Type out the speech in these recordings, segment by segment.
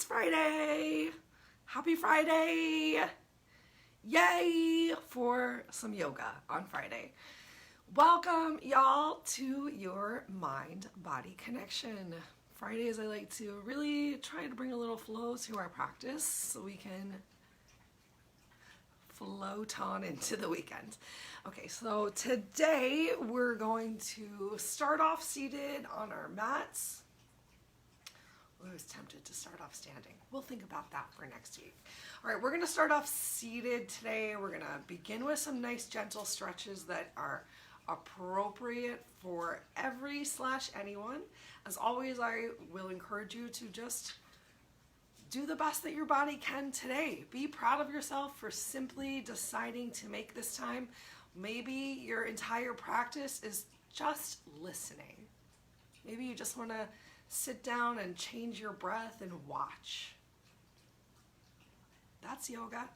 Friday. Happy Friday. Yay for some yoga on Friday. Welcome y'all to your mind-body connection. Fridays I like to really try to bring a little flow to our practice so we can float on into the weekend. Okay, so today we're going to start off seated on our mats. I was tempted to start off standing. We'll think about that for next week. All right, we're going to start off seated today. We're going to begin with some nice gentle stretches that are appropriate for every/anyone. As always, I will encourage you to just do the best that your body can today. Be proud of yourself for simply deciding to make this time. Maybe your entire practice is just listening. Maybe you just want to sit down and change your breath and watch. That's yoga.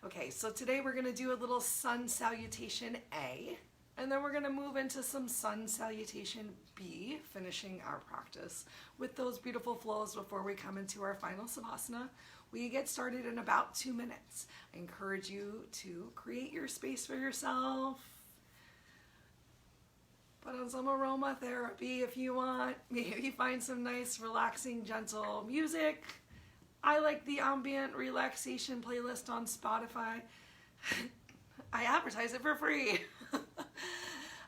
Okay, so today we're going to do a little Sun Salutation A, and then we're going to move into some Sun Salutation B, finishing our practice with those beautiful flows before we come into our final Savasana. We get started in about 2 minutes. I encourage you to create your space for yourself. Put on some aromatherapy if you want. Maybe find some nice, relaxing, gentle music. I like the ambient relaxation playlist on Spotify. I advertise it for free.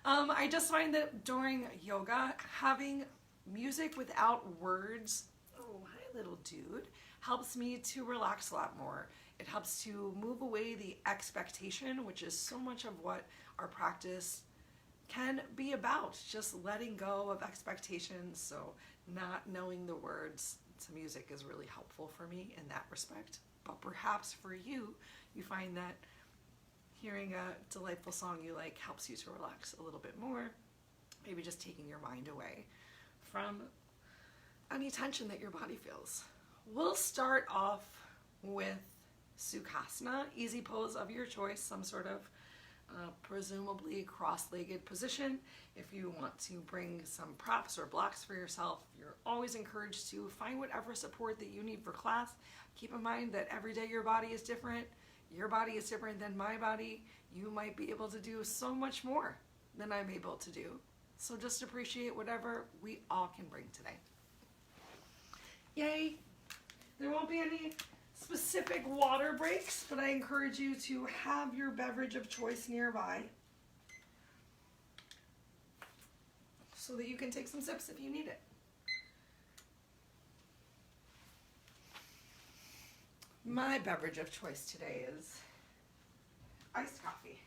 I just find that during yoga, having music without words, oh, hi little dude, helps me to relax a lot more. It helps to move away the expectation, which is so much of what our practice can be about, just letting go of expectations. So not knowing the words to music is really helpful for me in that respect. But perhaps for you, you find that hearing a delightful song you like helps you to relax a little bit more. Maybe just taking your mind away from any tension that your body feels. We'll start off with Sukhasana, easy pose of your choice, some sort of presumably cross-legged position. If you want to bring some props or blocks for yourself, you're always encouraged to find whatever support that you need for class. Keep in mind that every day your body is different. Your body is different than my body. You might be able to do so much more than I'm able to do. So just appreciate whatever we all can bring today. Yay! There won't be any specific water breaks, but I encourage you to have your beverage of choice nearby so that you can take some sips if you need it. My beverage of choice today is iced coffee.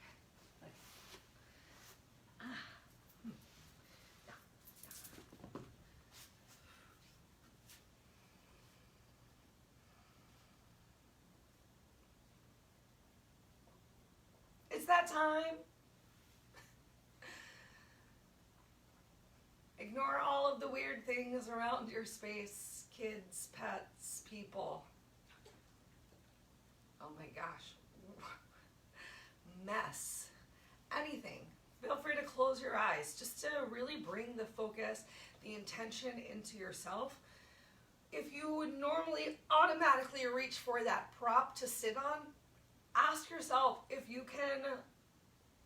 It's that time. Ignore all of the weird things around your space, kids, pets, people. Oh my gosh. Mess. Anything. Feel free to close your eyes just to really bring the focus, the intention into yourself. If you would normally automatically reach for that prop to sit on, ask yourself if you can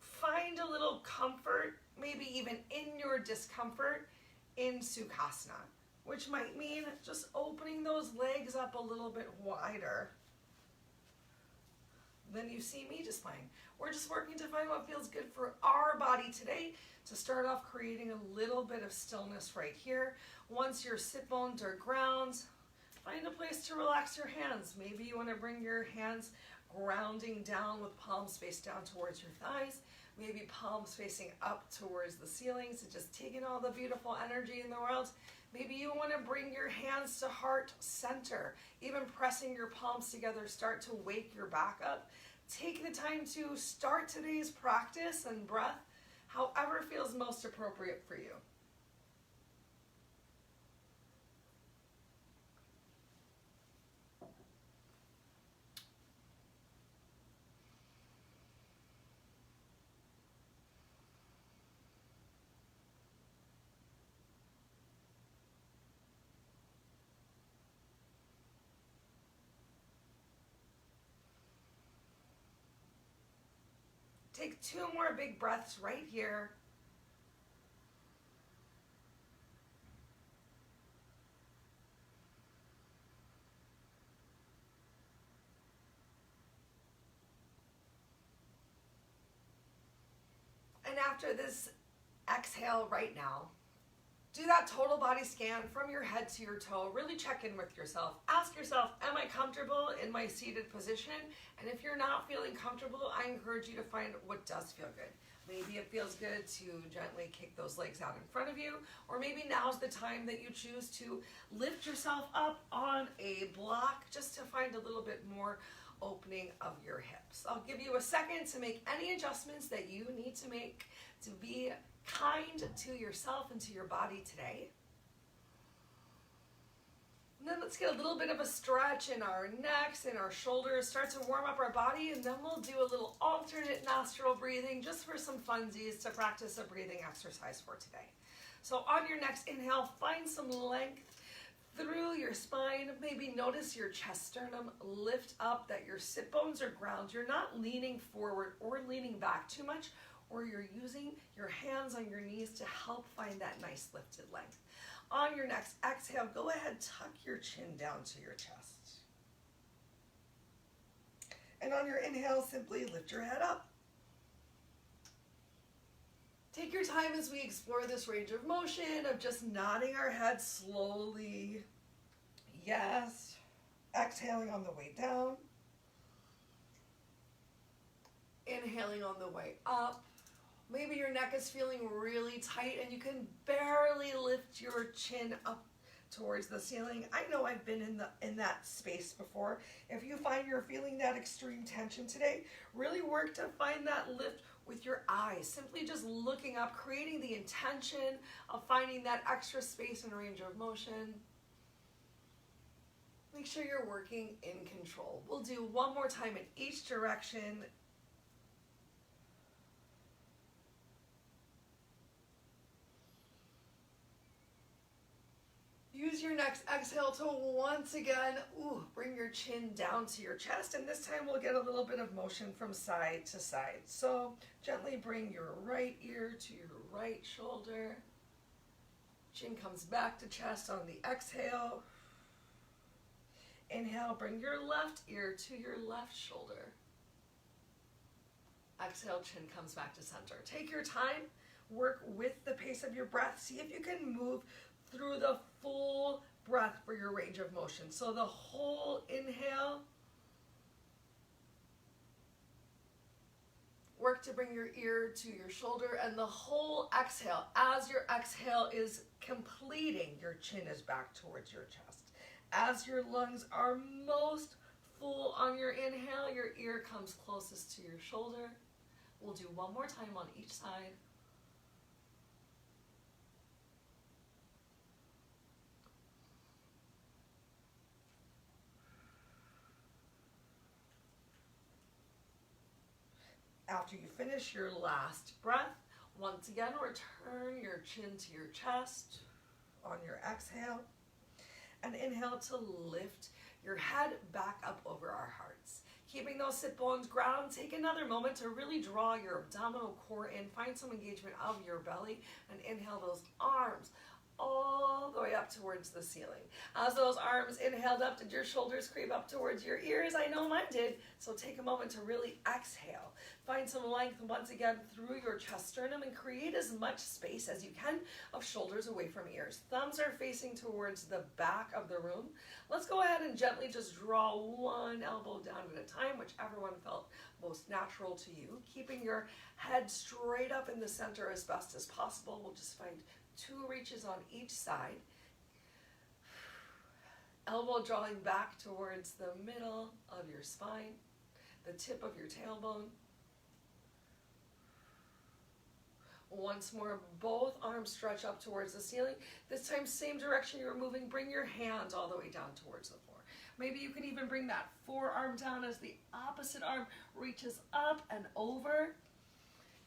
find a little comfort, maybe even in your discomfort, in Sukhasana, which might mean just opening those legs up a little bit wider than you see me displaying. We're just working to find what feels good for our body today. To start off, creating a little bit of stillness right here. Once your sit bones are ground, find a place to relax your hands. Maybe you want to bring your hands grounding down with palms face down towards your thighs, maybe palms facing up towards the ceiling, so just taking all the beautiful energy in the world. Maybe you want to bring your hands to heart center, even pressing your palms together, start to wake your back up. Take the time to start today's practice and breath however feels most appropriate for you. Take 2 more big breaths right here. And after this exhale right now, do that total body scan from your head to your toe. Really check in with yourself. Ask yourself, am I comfortable in my seated position? And if you're not feeling comfortable, I encourage you to find what does feel good. Maybe it feels good to gently kick those legs out in front of you, or maybe now's the time that you choose to lift yourself up on a block just to find a little bit more opening of your hips. I'll give you a second to make any adjustments that you need to make to be kind to yourself and to your body today. And then let's get a little bit of a stretch in our necks and our shoulders, start to warm up our body, and then we'll do a little alternate nostril breathing just for some funsies to practice a breathing exercise for today. So on your next inhale, find some length through your spine. Maybe notice your chest sternum lift up, that your sit bones are ground. You're not leaning forward or leaning back too much, or you're using your hands on your knees to help find that nice lifted length. On your next exhale, go ahead, tuck your chin down to your chest. And on your inhale, simply lift your head up. Take your time as we explore this range of motion of just nodding our head slowly. Yes. Exhaling on the way down. Inhaling on the way up. Maybe your neck is feeling really tight and you can barely lift your chin up towards the ceiling. I know I've been in that space before. If you find you're feeling that extreme tension today, really work to find that lift with your eyes. Simply just looking up, creating the intention of finding that extra space and range of motion. Make sure you're working in control. We'll do one more time in each direction. Use your next exhale to once again, bring your chin down to your chest, and this time we'll get a little bit of motion from side to side. So gently bring your right ear to your right shoulder. Chin comes back to chest on the exhale. Inhale, bring your left ear to your left shoulder. Exhale, chin comes back to center. Take your time, work with the pace of your breath. See if you can move through the full breath for your range of motion. So the whole inhale, work to bring your ear to your shoulder, and the whole exhale, as your exhale is completing, your chin is back towards your chest. As your lungs are most full on your inhale, your ear comes closest to your shoulder. We'll do one more time on each side. After you finish your last breath, once again, return your chin to your chest on your exhale, and inhale to lift your head back up over our hearts. Keeping those sit bones ground, take another moment to really draw your abdominal core in, find some engagement of your belly, and inhale those arms all the way up towards the ceiling. As those arms inhaled up, did your shoulders creep up towards your ears? I know mine did. So take a moment to really exhale. Find some length once again through your chest sternum and create as much space as you can of shoulders away from ears. Thumbs are facing towards the back of the room. Let's go ahead and gently just draw one elbow down at a time, whichever one felt most natural to you. Keeping your head straight up in the center as best as possible. We'll just find 2 reaches on each side. Elbow drawing back towards the middle of your spine, the tip of your tailbone. Once more, both arms stretch up towards the ceiling. This time, same direction you're moving. Bring your hands all the way down towards the floor. Maybe you can even bring that forearm down as the opposite arm reaches up and over.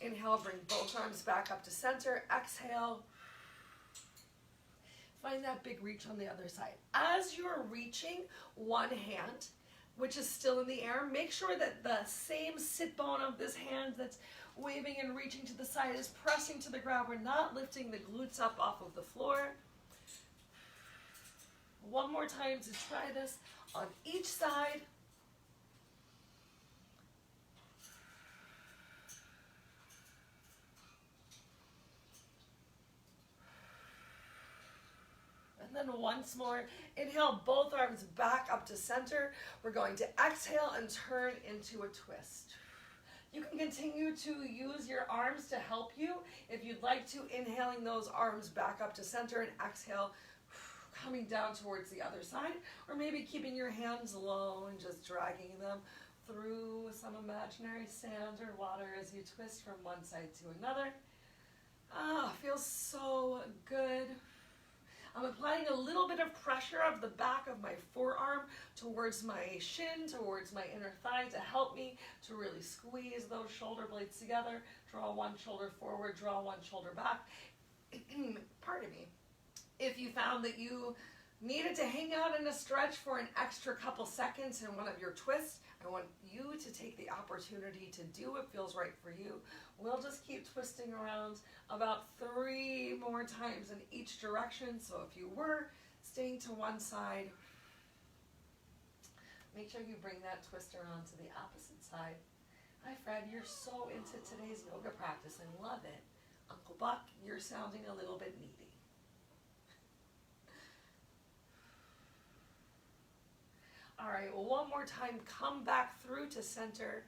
Inhale, bring both arms back up to center. Exhale. Find that big reach on the other side. As you're reaching one hand, which is still in the air. Make sure that the same sit bone of this hand that's waving and reaching to the side is pressing to the ground. We're not lifting the glutes up off of the floor. One more time to try this on each side. And then once more, inhale both arms back up to center. We're going to exhale and turn into a twist. You can continue to use your arms to help you if you'd like to, inhaling those arms back up to center and exhale, coming down towards the other side, or maybe keeping your hands low and just dragging them through some imaginary sand or water as you twist from one side to another. Feels so good. I'm applying a little bit of pressure of the back of my forearm towards my shin, towards my inner thigh to help me to really squeeze those shoulder blades together. Draw one shoulder forward, draw one shoulder back. Pardon me. If you found that you needed to hang out in a stretch for an extra couple seconds in one of your twists, I want you to take the opportunity to do what feels right for you. We'll just keep twisting around about 3 more times in each direction. So if you were staying to one side, make sure you bring that twist around to the opposite side. Hi Fred, you're so into today's yoga practice. I love it. Uncle Buck, you're sounding a little bit needy. All right, well, one more time, come back through to center.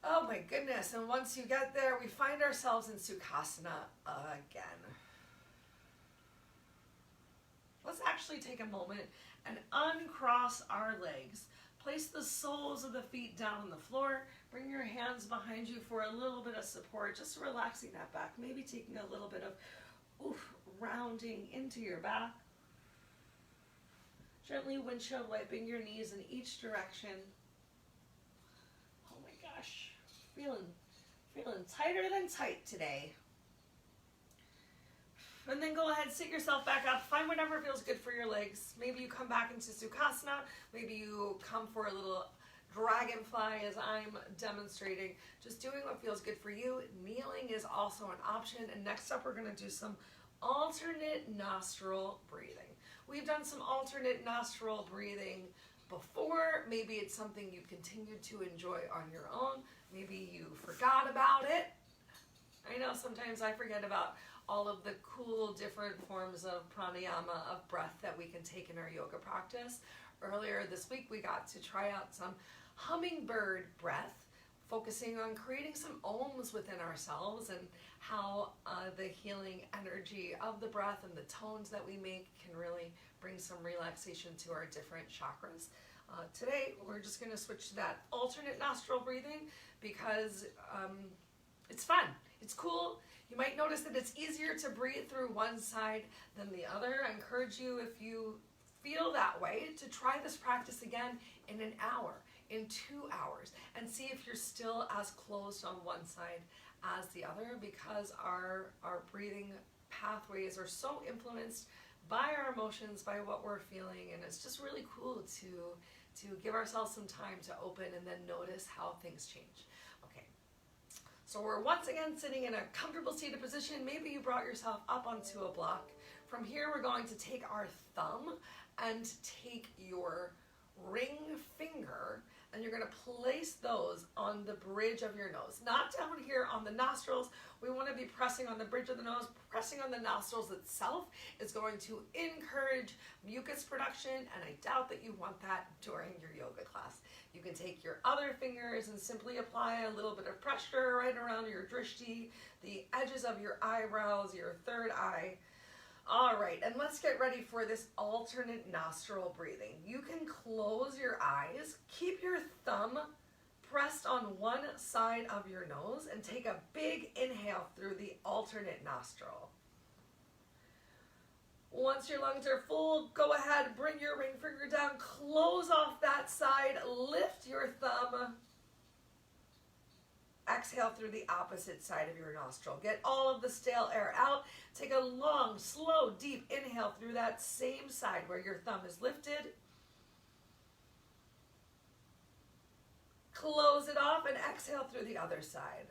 Oh my goodness, and once you get there, we find ourselves in Sukhasana again. Let's actually take a moment and uncross our legs. Place the soles of the feet down on the floor. Bring your hands behind you for a little bit of support, just relaxing that back. Maybe taking a little bit of rounding into your back. Gently windshield wiping your knees in each direction. Oh my gosh, feeling tighter than tight today. And then go ahead, sit yourself back up. Find whatever feels good for your legs. Maybe you come back into Sukhasana. Maybe you come for a little dragonfly as I'm demonstrating. Just doing what feels good for you. Kneeling is also an option. And next up, we're going to do some alternate nostril breathing. We've done some alternate nostril breathing before. Maybe it's something you continue to enjoy on your own. Maybe you forgot about it. I know sometimes I forget about all of the cool different forms of pranayama, of breath that we can take in our yoga practice. Earlier this week, we got to try out some hummingbird breath, focusing on creating some ohms within ourselves and how the healing energy of the breath and the tones that we make can really bring some relaxation to our different chakras. Today, we're just going to switch to that alternate nostril breathing because it's fun. It's cool. You might notice that it's easier to breathe through one side than the other. I encourage you, if you feel that way, to try this practice again in an hour, in 2 hours, and see if you're still as closed on one side as the other, because our breathing pathways are so influenced by our emotions, by what we're feeling, and it's just really cool to give ourselves some time to open and then notice how things change. Okay, so we're once again sitting in a comfortable seated position. Maybe you brought yourself up onto a block. From here, we're going to take our thumb and take your ring finger, and you're going to place those on the bridge of your nose, not down here on the nostrils. We want to be pressing on the bridge of the nose. Pressing on the nostrils itself is going to encourage mucus production, and I doubt that you want that during your yoga class. You can take your other fingers and simply apply a little bit of pressure right around your drishti, the edges of your eyebrows, your third eye. All right, and let's get ready for this alternate nostril breathing. You can close your eyes, keep your thumb pressed on one side of your nose, and take a big inhale through the alternate nostril. Once your lungs are full, go ahead, bring your ring finger down, close off that side, lift your thumb. Exhale through the opposite side of your nostril. Get all of the stale air out. Take a long, slow, deep inhale through that same side where your thumb is lifted. Close it off and exhale through the other side.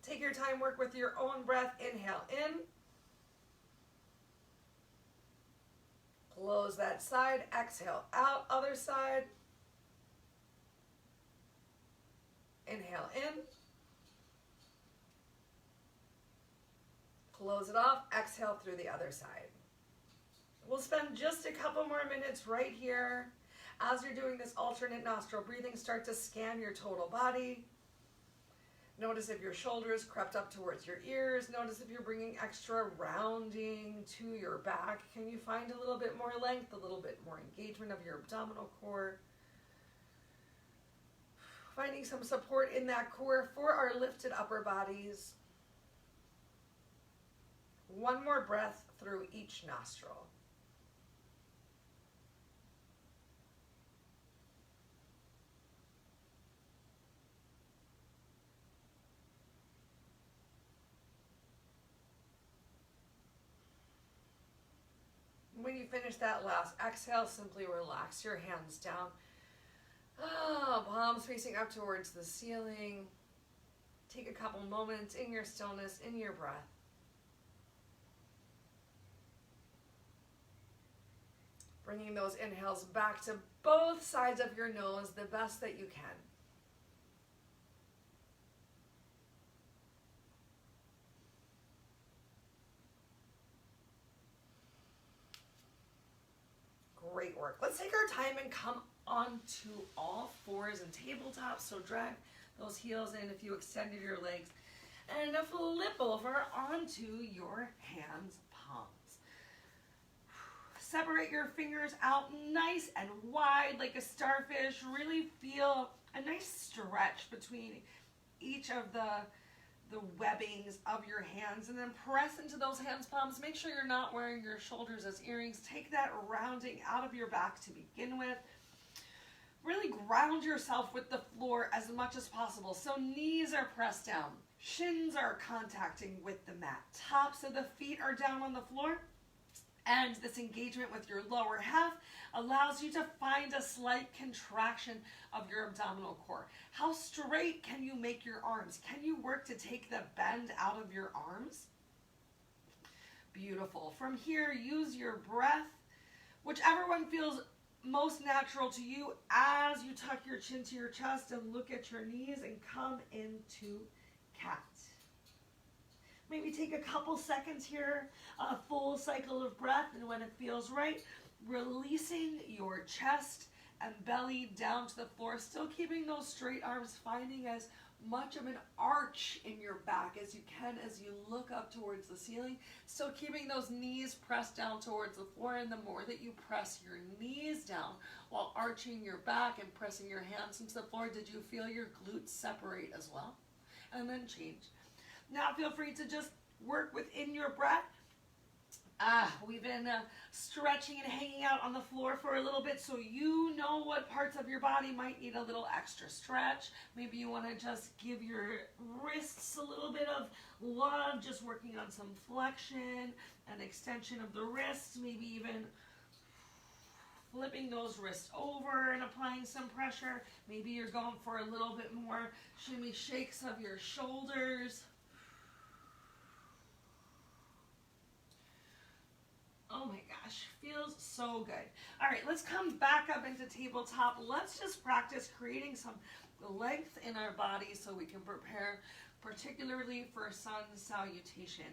Take your time, work with your own breath. Inhale in. Close that side, exhale out, other side. Inhale in. Close it off, exhale through the other side. We'll spend just a couple more minutes right here. As you're doing this alternate nostril breathing, start to scan your total body. Notice if your shoulders crept up towards your ears. Notice if you're bringing extra rounding to your back. Can you find a little bit more length, a little bit more engagement of your abdominal core? Finding some support in that core for our lifted upper bodies. One more breath through each nostril. When you finish that last exhale, simply relax your hands down. Palms facing up towards the ceiling. Take a couple moments in your stillness, in your breath. Bringing those inhales back to both sides of your nose the best that you can. Great work. Let's take our time and come onto all fours and tabletops. So drag those heels in if you extended your legs. And flip over onto your hands, palms. Separate your fingers out nice and wide like a starfish. Really feel a nice stretch between each of the webbings of your hands, and then press into those hands palms. Make sure you're not wearing your shoulders as earrings. Take that rounding out of your back to begin with. Really ground yourself with the floor as much as possible. So knees are pressed down, shins are contacting with the mat, tops of the feet are down on the floor. And this engagement with your lower half allows you to find a slight contraction of your abdominal core. How straight can you make your arms? Can you work to take the bend out of your arms? Beautiful. From here, use your breath, whichever one feels most natural to you, as you tuck your chin to your chest and look at your knees and come into cat. Maybe take a couple seconds here, a full cycle of breath, and when it feels right, releasing your chest and belly down to the floor, still keeping those straight arms, finding as much of an arch in your back as you can as you look up towards the ceiling, still keeping those knees pressed down towards the floor. And the more that you press your knees down while arching your back and pressing your hands into the floor, did you feel your glutes separate as well? And then change. Now feel free to just work within your breath. We've been stretching and hanging out on the floor for a little bit, so you know what parts of your body might need a little extra stretch. Maybe you want to just give your wrists a little bit of love, just working on some flexion and extension of the wrists, maybe even flipping those wrists over and applying some pressure. Maybe you're going for a little bit more shimmy shakes of your shoulders. Oh my gosh, feels so good. All right, let's come back up into tabletop. Let's just practice creating some length in our body so we can prepare particularly for Sun Salutation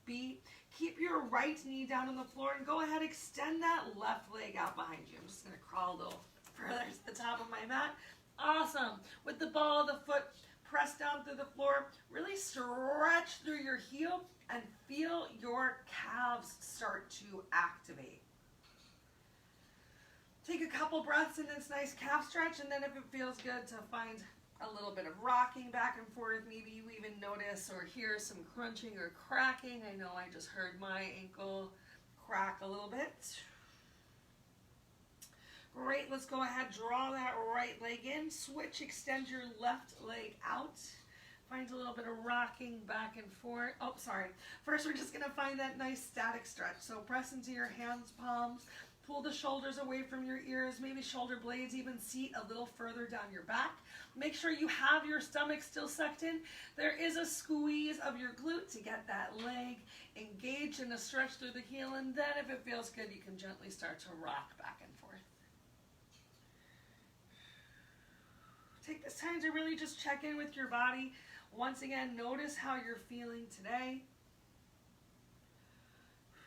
B. Keep your right knee down on the floor and go ahead, extend that left leg out behind you. I'm just gonna crawl a little further to the top of my mat. Awesome. With the ball of the foot pressed down through the floor, really stretch through your heel and feel your calves start to activate. Take a couple breaths in this nice calf stretch, and then if it feels good to find a little bit of rocking back and forth, maybe you even notice or hear some crunching or cracking. I know I just heard my ankle crack a little bit. Great, let's go ahead, draw that right leg in, switch, extend your left leg out. Find a little bit of rocking back and forth. Oh, sorry. First, we're just gonna find that nice static stretch. So press into your hands, palms, Pull the shoulders away from your ears, maybe shoulder blades even seat a little further down your back. Make sure you have your stomach still sucked in. There is a squeeze of your glute to get that leg engaged and a stretch through the heel, and then if it feels good, you can gently start to rock back and forth. Take this time to really just check in with your body. Once again, notice how you're feeling today.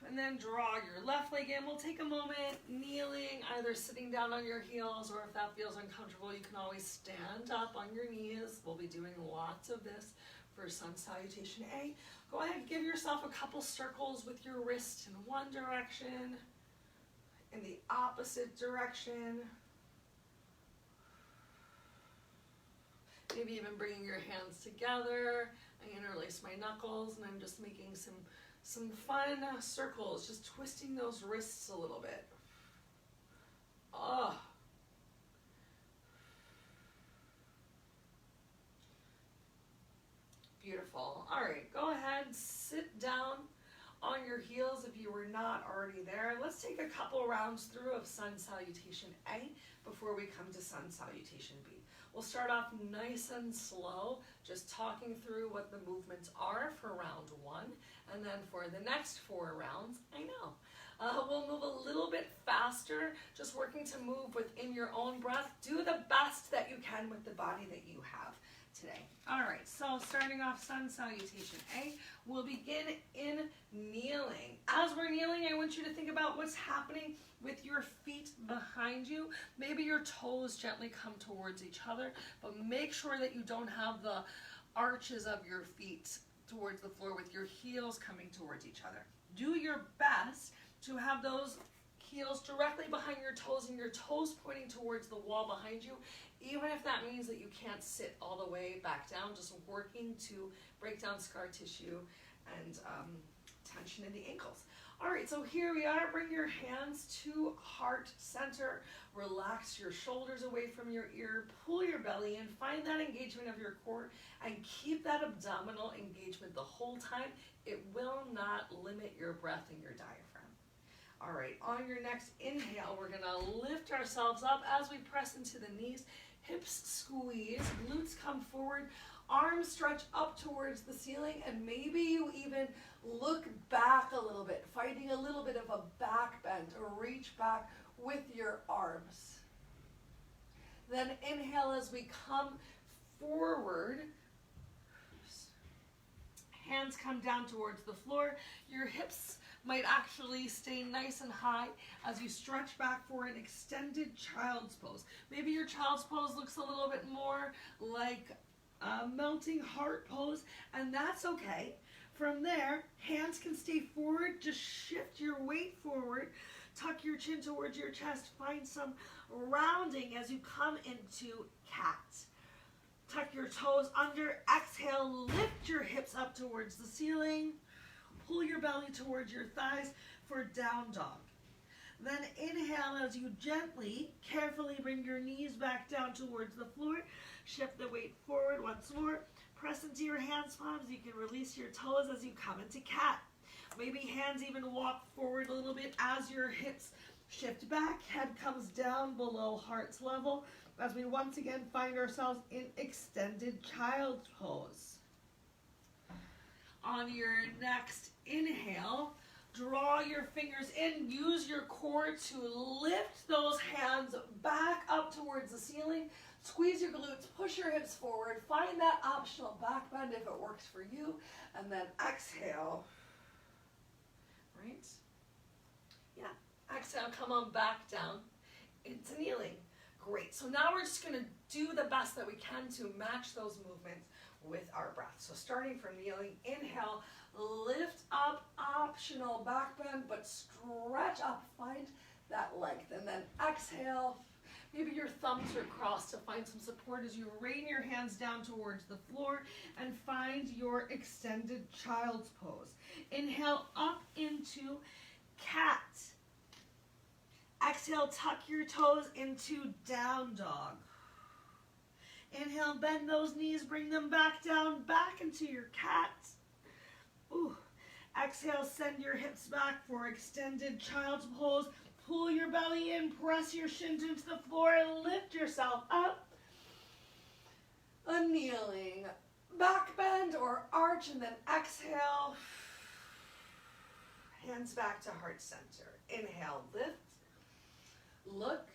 And then draw your left leg in. We'll take a moment kneeling, either sitting down on your heels, or if that feels uncomfortable, you can always stand up on your knees. We'll be doing lots of this for Sun Salutation A. Go ahead and give yourself a couple circles with your wrist in one direction, in the opposite direction. Maybe even bringing your hands together. I interlace my knuckles and I'm just making some fun circles, just twisting those wrists a little bit. Oh. Beautiful. All right, go ahead, sit down on your heels if you were not already there. Let's take a couple rounds through of Sun Salutation A before we come to Sun Salutation B. We'll start off nice and slow, just talking through what the movements are for round one, and then for the next 4 rounds, we'll move a little bit faster, just working to move within your own breath. Do the best that you can with the body that you have today. All right, so starting off Sun Salutation A, we'll begin in kneeling. As we're kneeling, I want you to think about what's happening with your feet behind you. Maybe your toes gently come towards each other, but make sure that you don't have the arches of your feet towards the floor with your heels coming towards each other. Do your best to have those heels directly behind your toes and your toes pointing towards the wall behind you, even if that means that you can't sit all the way back down, just working to break down scar tissue and tension in the ankles. All right, so here we are. Bring your hands to heart center. Relax your shoulders away from your ear. Pull your belly in. Find that engagement of your core and keep that abdominal engagement the whole time. It will not limit your breath and your diaphragm. All right, on your next inhale, we're gonna lift ourselves up as we press into the knees. Hips squeeze, glutes come forward, arms stretch up towards the ceiling, and maybe you even look back a little bit, finding a little bit of a back bend or reach back with your arms. Then inhale as we come forward. Hands come down towards the floor. Your hips might actually stay nice and high as you stretch back for an extended child's pose. Maybe your child's pose looks a little bit more like a melting heart pose, and that's okay. From there, hands can stay forward. Just shift your weight forward. Tuck your chin towards your chest. Find some rounding as you come into cat. Tuck your toes under. Exhale, lift your hips up towards the ceiling. Pull your belly towards your thighs for down dog. Then inhale as you gently, carefully bring your knees back down towards the floor. Shift the weight forward once more. Press into your hands palms. You can release your toes as you come into cat. Maybe hands even walk forward a little bit as your hips shift back. Head comes down below heart's level as we once again find ourselves in extended child's pose. On your next inhale, draw your fingers in. Use your core to lift those hands back up towards the ceiling. Squeeze your glutes, push your hips forward. Find that optional back bend if it works for you. And then exhale. Right? Yeah. Exhale, come on back down into kneeling. Great. So now we're just going to do the best that we can to match those movements with our breath. So starting from kneeling, inhale, lift up, optional back bend, but stretch up, find that length. And then exhale, maybe your thumbs are crossed to find some support as you rain your hands down towards the floor and find your extended child's pose. Inhale up into cat. Exhale, tuck your toes into down dog. Inhale, bend those knees, bring them back down, back into your cat. Ooh. Exhale, send your hips back for extended child's pose. Pull your belly in, press your shins into the floor, and lift yourself up. A kneeling back bend or arch, and then exhale. Hands back to heart center. Inhale, lift, look,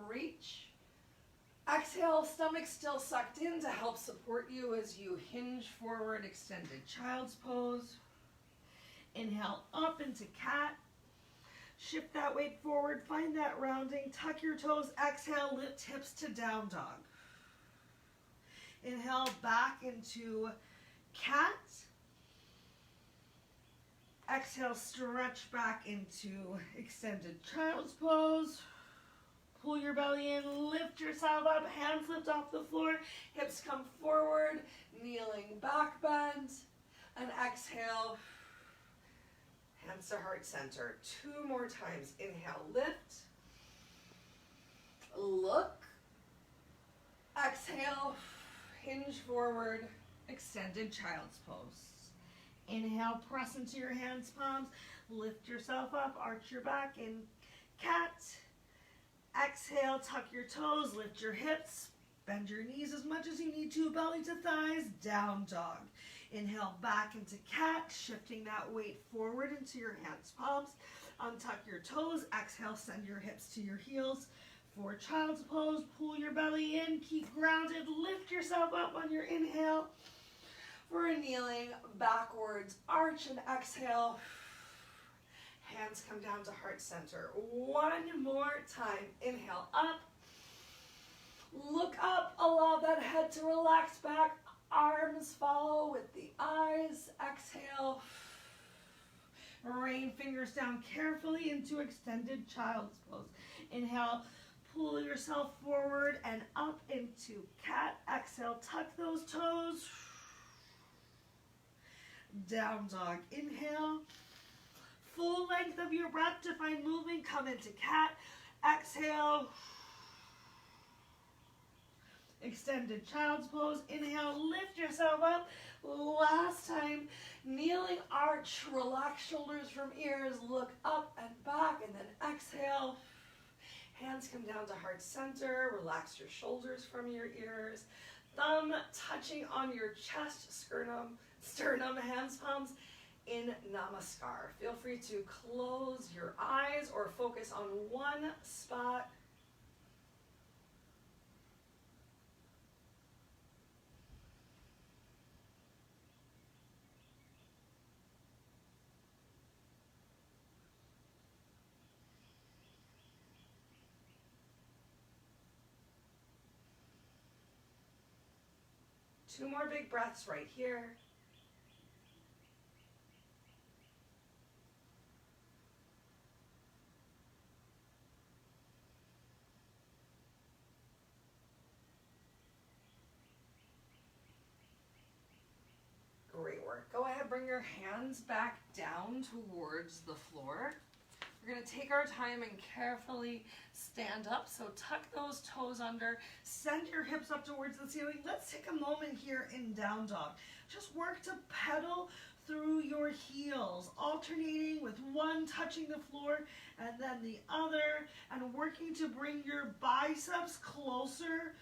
reach. Exhale, stomach still sucked in to help support you as you hinge forward, extended child's pose. Inhale up into cat. Shift that weight forward, find that rounding, tuck your toes, exhale, lift hips to down dog. Inhale back into cat. Exhale, stretch back into extended child's pose. Pull your belly in, lift yourself up, hands lift off the floor, hips come forward, kneeling back bend, and exhale, hands to heart center. 2 more times. Inhale, lift, look, exhale, hinge forward, extended child's pose. Inhale, press into your hands, palms, lift yourself up, arch your back in cat. Exhale, tuck your toes, lift your hips, bend your knees as much as you need to, belly to thighs, down dog. Inhale, back into cat, shifting that weight forward into your hands, palms. Untuck your toes, exhale, send your hips to your heels. For child's pose, pull your belly in, keep grounded, lift yourself up on your inhale. For a kneeling, backwards, arch and exhale. Hands come down to heart center. 1 more time. Inhale, up. Look up, allow that head to relax back. Arms follow with the eyes. Exhale. Rain fingers down carefully into extended child's pose. Inhale, pull yourself forward and up into cat. Exhale, tuck those toes. Down dog. Inhale. Full length of your breath to find movement. Come into cat. Exhale. Extended child's pose. Inhale, lift yourself up. Last time, kneeling arch. Relax shoulders from ears. Look up and back, and then exhale. Hands come down to heart center. Relax your shoulders from your ears. Thumb touching on your chest, sternum, hands, palms. In Namaskar. Feel free to close your eyes or focus on one spot. Two more big breaths right here. Great work. Go ahead, bring your hands back down towards the floor. We're going to take our time and carefully stand up. So tuck those toes under, send your hips up towards the ceiling. Let's take a moment here in down dog. Just work to pedal through your heels, alternating with one touching the floor and then the other, and working to bring your biceps closer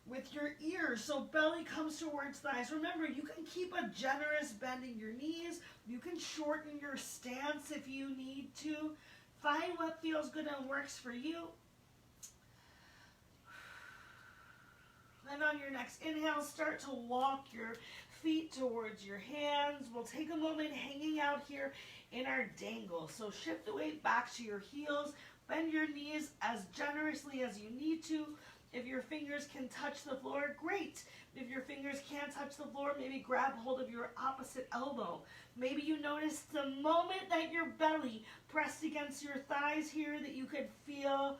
with your ears so belly comes towards thighs. Remember, you can keep a generous bend in your knees. You can shorten your stance if you need to. Find what feels good and works for you. And on your next inhale, start to walk your feet towards your hands. We'll take a moment hanging out here in our dangle. So shift the weight back to your heels. Bend your knees as generously as you need to. If your fingers can touch the floor, great. If your fingers can't touch the floor, maybe grab hold of your opposite elbow. Maybe you notice the moment that your belly pressed against your thighs here that you could feel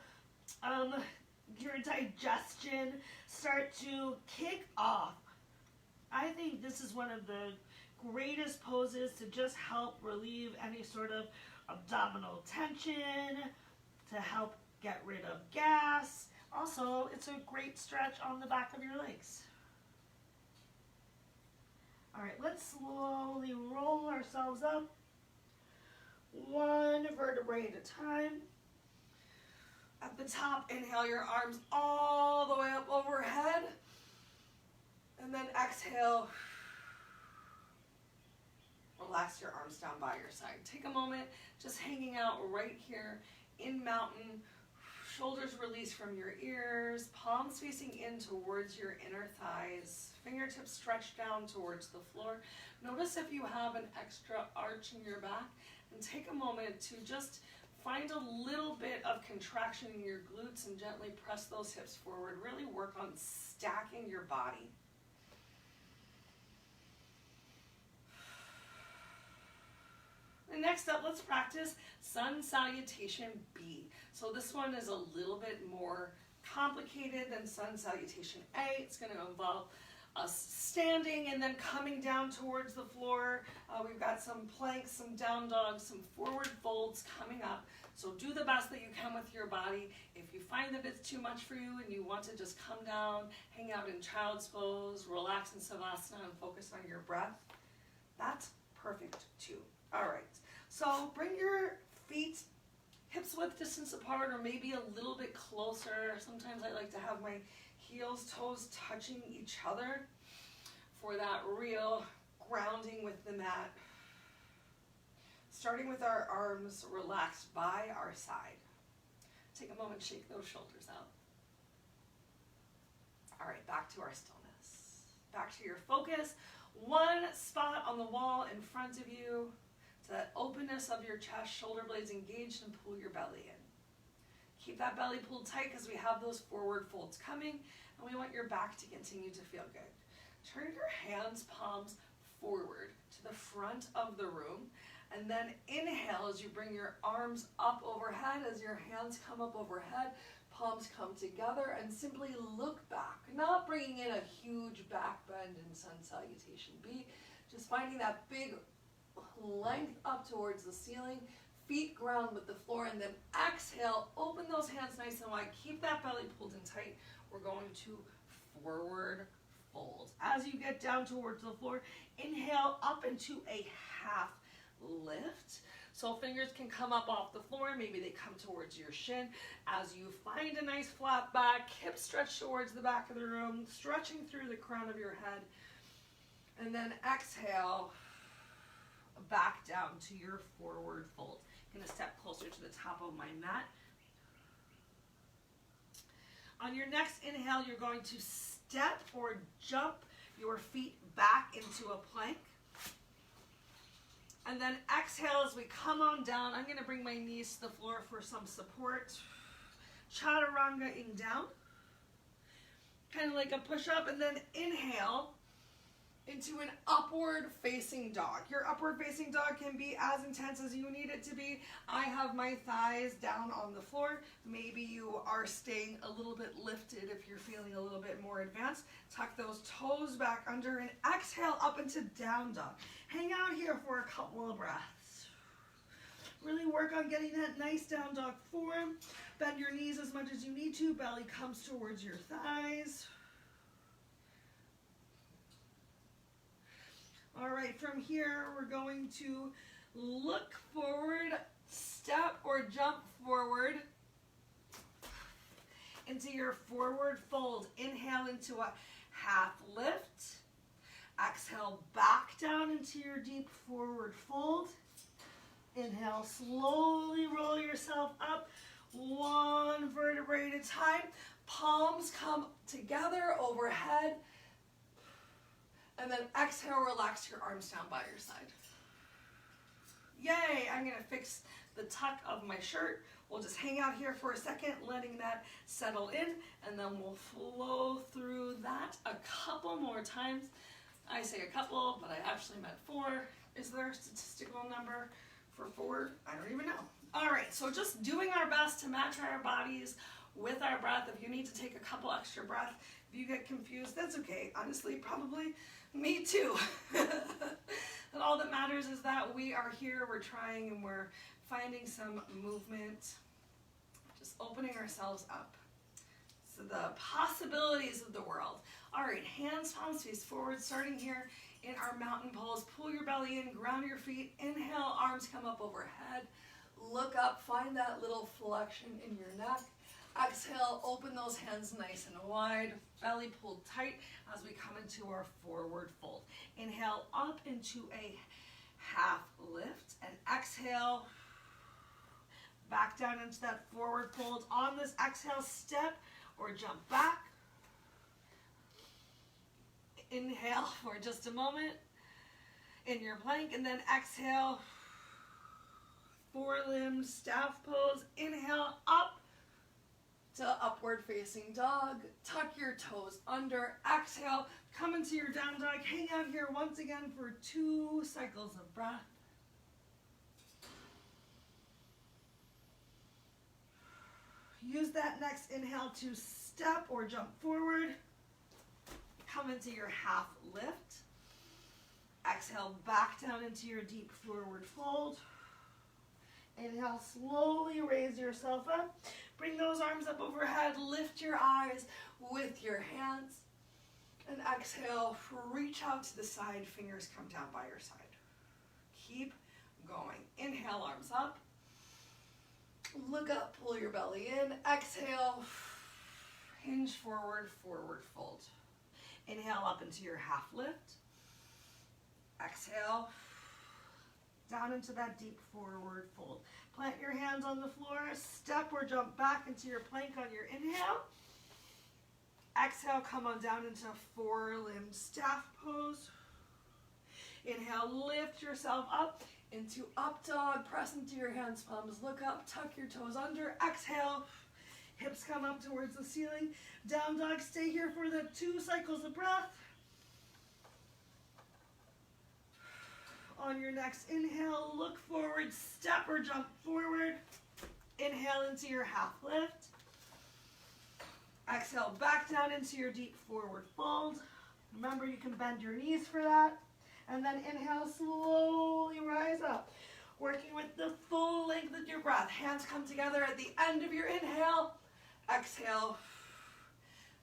your digestion start to kick off. I think this is one of the greatest poses to just help relieve any sort of abdominal tension, to help get rid of gas. Also, it's a great stretch on the back of your legs. All right, let's slowly roll ourselves up. one vertebrae at a time. At the top, inhale your arms all the way up overhead. And then exhale. Relax your arms down by your side. Take a moment just hanging out right here in mountain. Shoulders release from your ears. Palms facing in towards your inner thighs. Fingertips stretched down towards the floor. Notice if you have an extra arch in your back. And take a moment to just find a little bit of contraction in your glutes and gently press those hips forward. Really work on stacking your body. And next up, let's practice Sun Salutation B. So this one is a little bit more complicated than Sun Salutation A. It's going to involve us standing and then coming down towards the floor. We've got some planks, some down dogs, some forward folds coming up. So do the best that you can with your body. If you find that it's too much for you and you want to just come down, hang out in child's pose, relax in Savasana and focus on your breath, that's perfect too. All right, so bring your feet hips width distance apart or maybe a little bit closer. Sometimes I like to have my heels, toes touching each other for that real grounding with the mat. Starting with our arms relaxed by our side. Take a moment, shake those shoulders out. All right, back to our stillness. Back to your focus. One spot on the wall in front of you. To that openness of your chest, shoulder blades engaged, and pull your belly in. Keep that belly pulled tight because we have those forward folds coming, and we want your back to continue to feel good. Turn your hands, palms forward to the front of the room, and then inhale as you bring your arms up overhead. As your hands come up overhead, palms come together, and simply look back. Not bringing in a huge back bend in Sun Salutation B, just finding that big length up towards the ceiling, feet ground with the floor, and then exhale, open those hands nice and wide, keep that belly pulled in tight. We're going to forward fold. As you get down towards the floor, inhale up into a half lift. So fingers can come up off the floor, maybe they come towards your shin. As you find a nice flat back, hips stretch towards the back of the room, stretching through the crown of your head, and then exhale, back down to your forward fold. I'm going to step closer to the top of my mat. On your next inhale, you're going to step or jump your feet back into a plank. And then exhale as we come on down. I'm going to bring my knees to the floor for some support. Chaturanga-ing down. Kind of like a push-up. And then inhale into an upward facing dog. Your upward facing dog can be as intense as you need it to be. I have my thighs down on the floor. Maybe you are staying a little bit lifted if you're feeling a little bit more advanced. Tuck those toes back under and exhale up into down dog. Hang out here for a couple of breaths. Really work on getting that nice down dog form. Bend your knees as much as you need to. Belly comes towards your thighs. All right, from here, we're going to look forward, step or jump forward into your forward fold. Inhale into a half lift. Exhale back down into your deep forward fold. Inhale, slowly roll yourself up, one vertebrae at a time. Palms come together overhead. And then exhale, relax your arms down by your side. Yay, I'm gonna fix the tuck of my shirt. We'll just hang out here for a second, letting that settle in, and then we'll flow through that a couple more times. I say a couple, but I actually meant 4. Is there a statistical number for 4? I don't even know. All right, so just doing our best to match our bodies with our breath. If you need to take a couple extra breaths, if you get confused, that's okay. Honestly, probably me too. And all that matters is that we are here, we're trying, and we're finding some movement. Just opening ourselves up. So the possibilities of the world. All right, hands, palms face forward, starting here in our mountain pose. Pull your belly in, ground your feet. Inhale, arms come up overhead. Look up, find that little flexion in your neck. Exhale, open those hands nice and wide. Belly pulled tight as we come into our forward fold. Inhale up into a half lift, and exhale back down into that forward fold. On this exhale, step or jump back. Inhale for just a moment in your plank, and then exhale, four-limb staff pose. Inhale up to upward facing dog. Tuck your toes under. Exhale, come into your down dog. Hang out here once again for 2 cycles of breath. Use that next inhale to step or jump forward. Come into your half lift. Exhale, back down into your deep forward fold. Inhale, slowly raise yourself up. Bring those arms up overhead. Lift your eyes with your hands. And exhale, reach out to the side. Fingers come down by your side. Keep going. Inhale, arms up. Look up, pull your belly in. Exhale, hinge forward, forward fold. Inhale up into your half lift. Exhale, down into that deep forward fold. Plant your hands on the floor. Step or jump back into your plank on your inhale. Exhale, come on down into four-limb staff pose. Inhale, lift yourself up into up dog. Press into your hands, palms. Look up, tuck your toes under. Exhale, hips come up towards the ceiling. Down dog, stay here for the 2 cycles of breath. On your next inhale, look forward, step or jump forward. Inhale into your half lift. Exhale, back down into your deep forward fold. Remember, you can bend your knees for that. And then inhale, slowly rise up. Working with the full length of your breath. Hands come together at the end of your inhale. Exhale,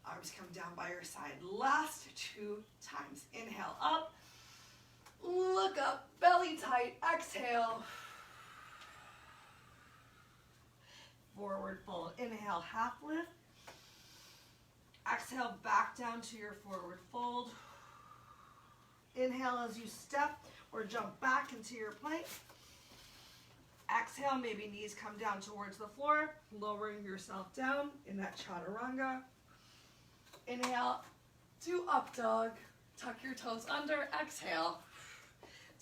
arms come down by your side. Last 2 times. Inhale up. Look up, belly tight. Exhale. Forward fold. Inhale, half lift. Exhale, back down to your forward fold. Inhale as you step or jump back into your plank. Exhale, maybe knees come down towards the floor, lowering yourself down in that chaturanga. Inhale to up dog. Tuck your toes under. Exhale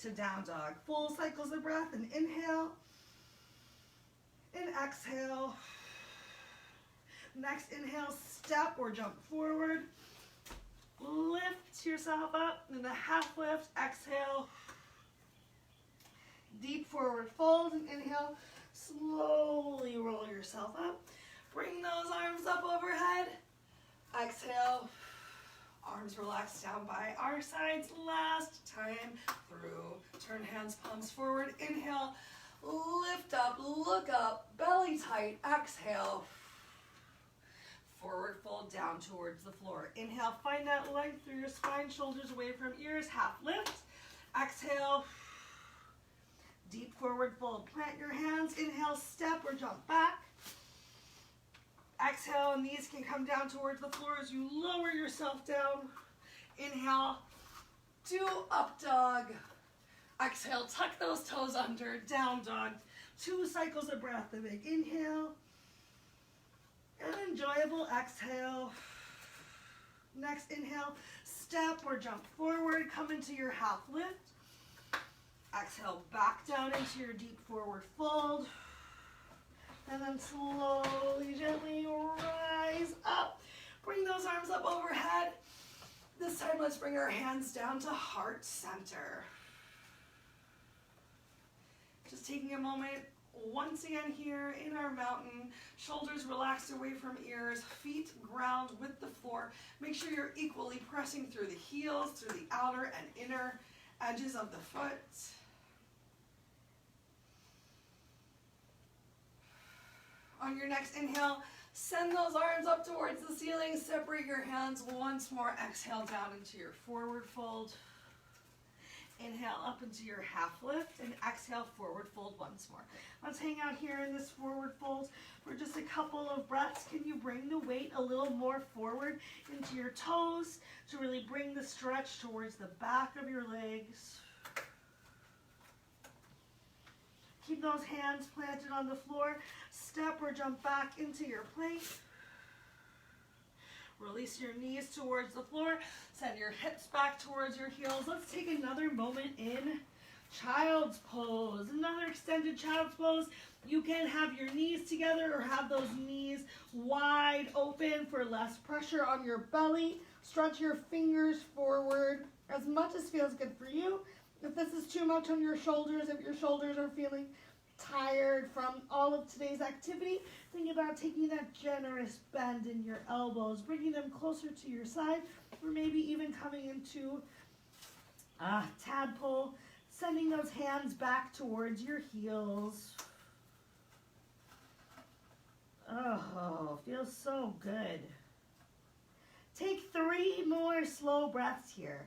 to down dog. Full cycles of breath, and inhale and exhale. Next inhale, step or jump forward. Lift yourself up in the half lift. Exhale, deep forward fold, and inhale, slowly roll yourself up. Bring those arms up overhead. Exhale, arms relax down by our sides. Last time through. Turn hands, palms forward. Inhale, lift up, look up, belly tight. Exhale, forward fold down towards the floor. Inhale, find that length through your spine, shoulders away from ears, half lift. Exhale, deep forward fold. Plant your hands. Inhale, step or jump back. Exhale, knees can come down towards the floor as you lower yourself down. Inhale to up dog. Exhale, tuck those toes under, down dog. 2 cycles of breath. A big inhale. An enjoyable exhale. Next inhale, step or jump forward. Come into your half lift. Exhale, back down into your deep forward fold. And then slowly, gently rise up. Bring those arms up overhead. This time, let's bring our hands down to heart center. Just taking a moment. Once again here in our mountain, shoulders relaxed away from ears, feet ground with the floor. Make sure you're equally pressing through the heels, through the outer and inner edges of the foot. On your next inhale, Send those arms up towards the ceiling. Separate your hands once more. Exhale down into your forward fold. Inhale up into your half lift and exhale forward fold once more. Let's hang out here in this forward fold for just a couple of breaths. Can you bring the weight a little more forward into your toes to really bring the stretch towards the back of your legs? Keep those hands planted on the floor. Step or jump back into your plank. Release your knees towards the floor. Send your hips back towards your heels. Let's take another moment in child's pose. Another extended child's pose. You can have your knees together or have those knees wide open for less pressure on your belly. Stretch your fingers forward as much as feels good for you. If this is too much on your shoulders, if your shoulders are feeling tired from all of today's activity, think about taking that generous bend in your elbows, bringing them closer to your side, or maybe even coming into tadpole, sending those hands back towards your heels. Oh, feels so good. Take 3 more slow breaths here.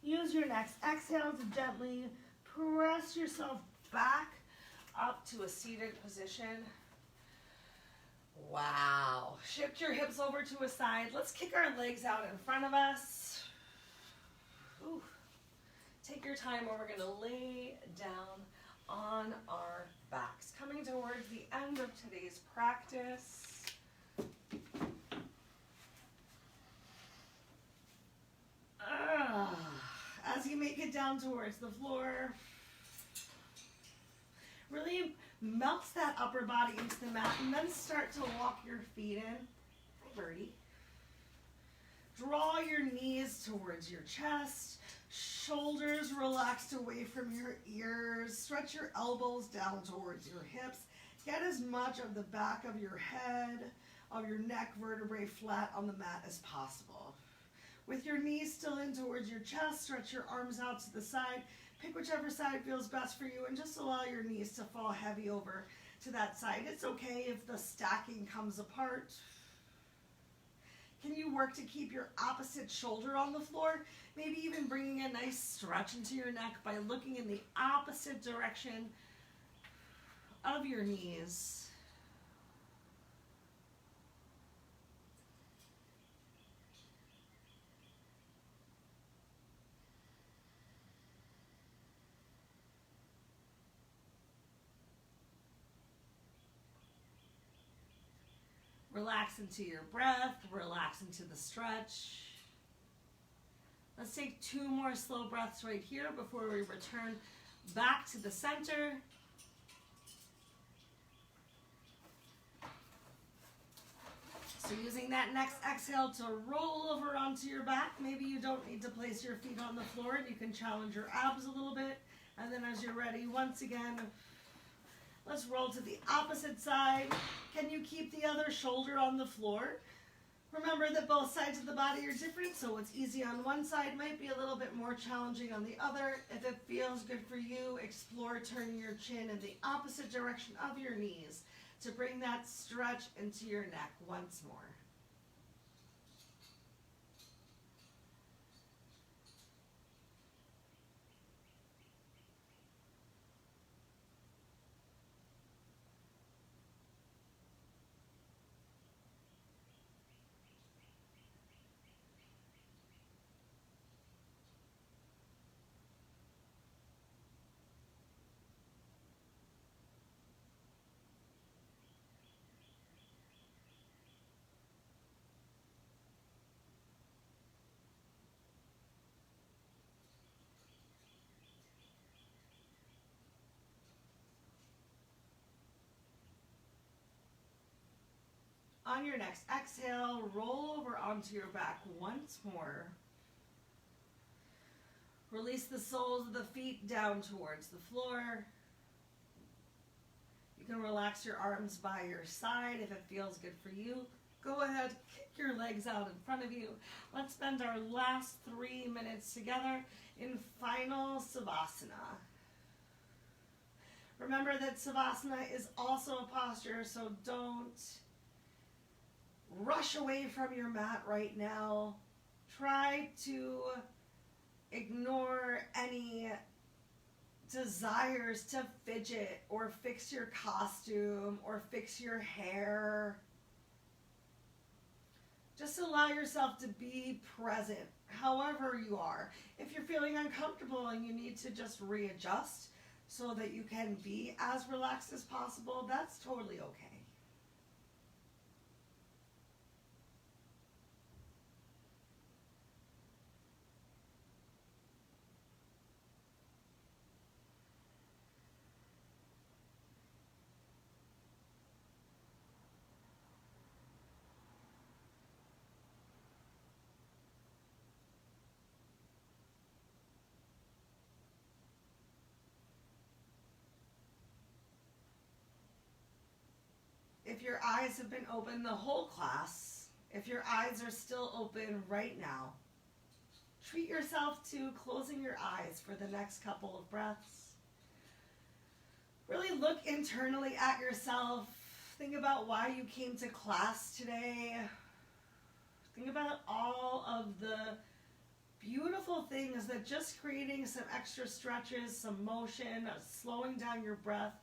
Use your next exhale to gently press yourself back up to a seated position. Wow. Shift your hips over to a side. Let's kick our legs out in front of us. Ooh. Take your time, or we're going to lay down on our backs. Coming towards the end of today's practice. As you make it down towards the floor, really melt that upper body into the mat and then start to walk your feet in. Hi, birdie. Draw your knees towards your chest, shoulders relaxed away from your ears. Stretch your elbows down towards your hips. Get as much of the back of your head, of your neck vertebrae flat on the mat as possible. With your knees still in towards your chest, stretch your arms out to the side. Pick whichever side feels best for you and just allow your knees to fall heavy over to that side. It's okay if the stacking comes apart. Can you work to keep your opposite shoulder on the floor? Maybe even bringing a nice stretch into your neck by looking in the opposite direction of your knees. Relax into your breath, relax into the stretch. Let's take 2 more slow breaths right here before we return back to the center. So using that next exhale to roll over onto your back. Maybe you don't need to place your feet on the floor and you can challenge your abs a little bit. And then as you're ready, once again, let's roll to the opposite side. Can you keep the other shoulder on the floor? Remember that both sides of the body are different, so what's easy on one side might be a little bit more challenging on the other. If it feels good for you, explore turning your chin in the opposite direction of your knees to bring that stretch into your neck once more. On your next exhale, roll over onto your back once more. Release the soles of the feet down towards the floor. You can relax your arms by your side if it feels good for you. Go ahead, kick your legs out in front of you. Let's spend our last 3 minutes together in final Savasana. Remember that Savasana is also a posture, so don't rush away from your mat right now. Try to ignore any desires to fidget or fix your costume or fix your hair. Just allow yourself to be present however you are. If you're feeling uncomfortable and you need to just readjust so that you can be as relaxed as possible, that's totally okay. If your eyes have been open the whole class, if your eyes are still open right now, treat yourself to closing your eyes for the next couple of breaths. Really look internally at yourself. Think about why you came to class today. Think about all of the beautiful things that just creating some extra stretches, some motion, slowing down your breath,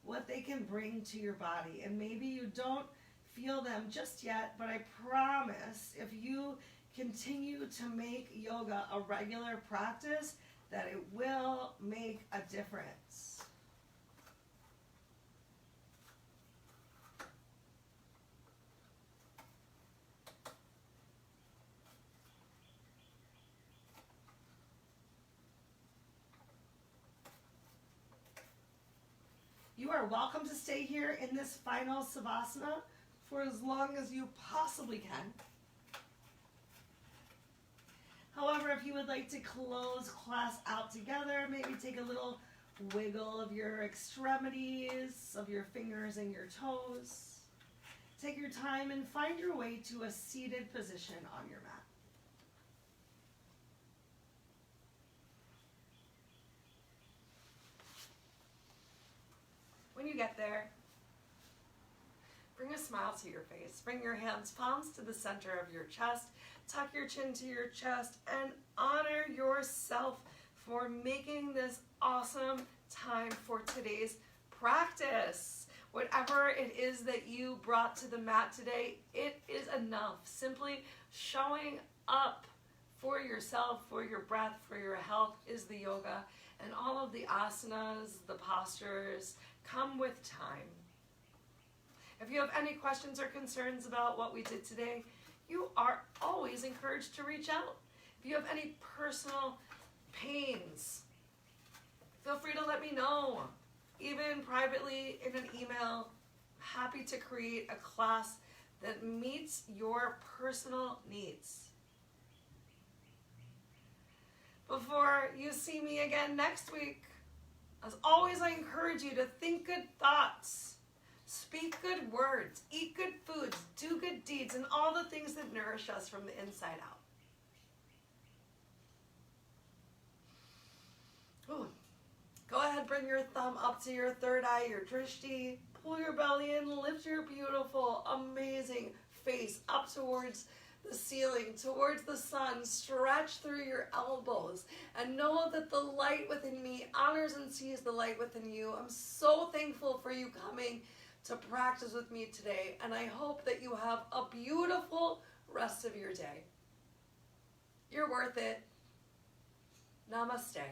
what they can bring to your body. And maybe you don't feel them just yet, but I promise if you continue to make yoga a regular practice, that it will make a difference. You are welcome to stay here in this final Savasana for as long as you possibly can. However, if you would like to close class out together, maybe take a little wiggle of your extremities, of your fingers and your toes. Take your time and find your way to a seated position on your mat. When you get there, bring a smile to your face. Bring your hands, palms to the center of your chest. Tuck your chin to your chest and honor yourself for making this awesome time for today's practice. Whatever it is that you brought to the mat today, it is enough. Simply showing up for yourself, for your breath, for your health is the yoga. And all of the asanas, the postures, come with time. If you have any questions or concerns about what we did today, you are always encouraged to reach out. If you have any personal pains, feel free to let me know. Even privately in an email, happy to create a class that meets your personal needs. Before you see me again next week, as always, I encourage you to think good thoughts, speak good words, eat good foods, do good deeds, and all the things that nourish us from the inside out. Ooh. Go ahead, bring your thumb up to your third eye, your drishti, pull your belly in, lift your beautiful, amazing face up towards the ceiling, towards the sun. Stretch through your elbows and know that the light within me honors and sees the light within you. I'm so thankful for you coming to practice with me today, and I hope that you have a beautiful rest of your day. You're worth it. Namaste.